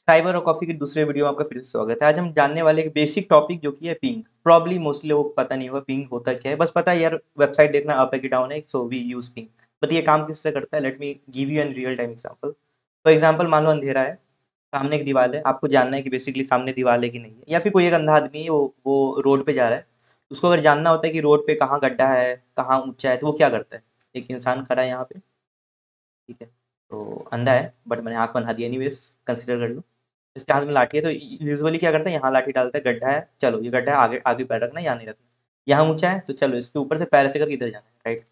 Cyber और coffee के दूसरे वीडियो में आपका फिर से स्वागत है। आज हम जानने वाले एक बेसिक टॉपिक जो कि है पिंग। प्रॉब्ली मोस्टली लोगों को पता नहीं होगा पिंग होता क्या है। बस पता है यार वेबसाइट देखना अप है कि डाउन है, so we use ping. But ये काम किस तरह करता है, let me give you an real time example. For example मान लो अंधेरा है, सामने एक दीवार है, आपको जानना है कि बेसिकली सामने दीवार है कि नहीं है, या फिर कोई एक अंधा आदमी है वो रोड पे जा रहा है। उसको अगर जानना होता है कि रोड पे कहाँ गड्ढा है, कहाँ ऊँचा है, तो वो क्या करता है? एक इंसान खड़ा है यहाँ पे, ठीक है? तो अंधा है बट मैंने आँख बना दी एनीवेज़, कंसीडर कर लो। इसके हाथ में लाठी है तो यूजुअली क्या करते हैं, यहाँ लाठी डालता है, गड्ढा है, चलो ये गड्ढा है, आगे आगे पैर रखना है, यहाँ नहीं रखना। यहाँ ऊंचा है तो चलो इसके ऊपर से पैर ऐसे करके इधर जाना है, राइट?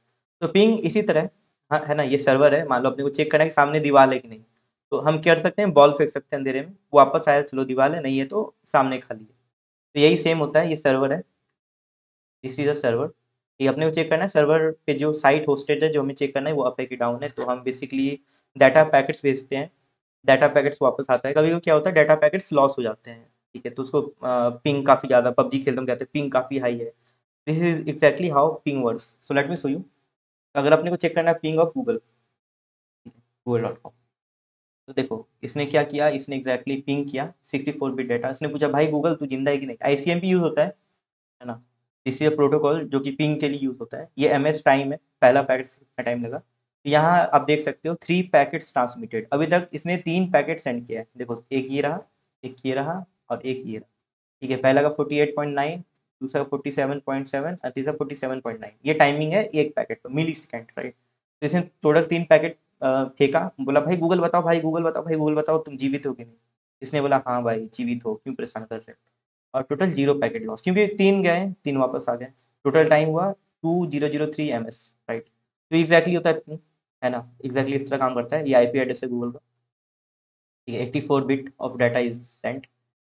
तो पिंग इसी तरह, हाँ है ना, ये सर्वर है, मान लो अपने को चेक करना है कि सामने दीवार है कि नहीं। तो हम क्या कर सकते हैं, बॉल फेंक सकते हैं अंधेरे में, वापस आया, चलो दीवार है, नहीं है तो सामने खाली है। तो यही सेम होता है, ये सर्वर है, दिस इज अ सर्वर। ये अपने को चेक करना है सर्वर पे जो साइट होस्टेड है, जो हमें चेक करना है वो अप है कि डाउन है। तो हम बेसिकली डाटा पैकेट्स भेजते हैं, डाटा पैकेट्स वापस आता है। कभी-कभी क्या होता है, डाटा पैकेट्स लॉस हो जाते हैं, ठीक है? तो उसको पिंग काफ़ी ज़्यादा, पबजी खेलते हम कहते हैं पिंग काफ़ी हाई है। This is exactly how ping works. So let me show you. अगर अपने को चेक करना है पिंग ऑफ गूगल, गूगल.com, तो देखो इसने क्या किया, इसने एक्ज़ैक्टली पिंग किया 64 बिट डाटा। इसने पूछा भाई गूगल तू जिंदा है कि नहीं? आईसीएमपी यूज़ होता है ना? दिस इज़ अ प्रोटोकॉल जो कि पिंग के लिए यूज़ होता है। ये एमएस टाइम है, पहला पैकेट से कितना टाइम लगा। यहाँ आप देख सकते हो 3 पैकेट्स ट्रांसमिटेड। अभी तक इसने 3 पैकेट सेंड किया है। देखो एक ये रहा, एक ये रहा और एक ये रहा, ठीक है? पहला का 48.9, दूसरा का 47.7 और तीसरा 47.9। ये टाइमिंग है एक पैकेट पर, मिली सेकेंड, राइट? तो इसने टोटल 3 पैकेट फेंका, बोला भाई गूगल बताओ, भाई गूगल बताओ, भाई गूगल बताओ तुम जीवित हो कि नहीं? इसने बोला हाँ भाई जीवित हो, क्यों परेशान कर रहे हो? और टोटल 0 पैकेट लॉस, क्योंकि 3 गए, 3 वापस आ गए। टोटल टाइम हुआ 2003 एमएस, राइट? तो एग्जैक्टली होता है ना, एग्जैक्टली इस तरह काम करता है। ये आईपी एड्रेस है गूगल का, ठीक है? 84 bit of data is sent.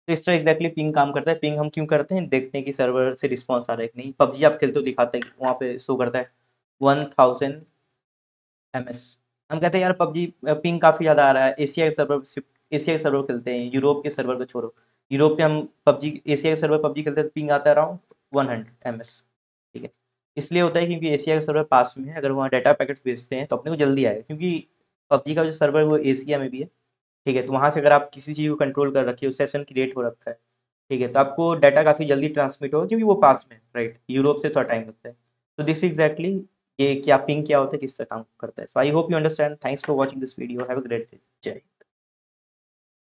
तो इस तरह एग्जैक्टली पिंग काम करता है। पिंग हम क्यों करते हैं, देखते हैं कि सर्वर से रिस्पॉन्स आ रहा है कि नहीं। पबजी आप खेलते हो दिखाते हैं, वहाँ पे शो करता है 1000 एमएस। हम कहते हैं यार पबजी पिंग काफ़ी ज़्यादा आ रहा है। एशिया के सर्वर, एशिया के सर्वर खेलते हैं, यूरोप के सर्वर को छोड़ो। यूरोप पे हम पबजी, एशिया के सर्वर पबजी खेलते हैं तो पिंग आता है अराउंड 100 एमएस, ठीक है? इसलिए होता है क्योंकि एशिया का सर्वर पास में है। अगर वहाँ डाटा पैकेट्स भेजते हैं तो अपने को जल्दी आएगा, क्योंकि पबजी का जो सर्वर है वो एशिया में भी है, ठीक है? तो वहाँ से अगर आप किसी चीज़ को कंट्रोल कर रखिए, उस सेशन क्रिएट हो रखा है, ठीक है? तो आपको डाटा काफ़ी जल्दी ट्रांसमिट होगा, क्योंकि वो पास में है, राइट? यूरोप से थोड़ा टाइम लगता है। तो दिस एग्जैक्टली, ये क्या पिंग क्या होता है, किस तरह काम करता है। So I hope you understand. Thanks for watching this video, have a great day. जय हिंद।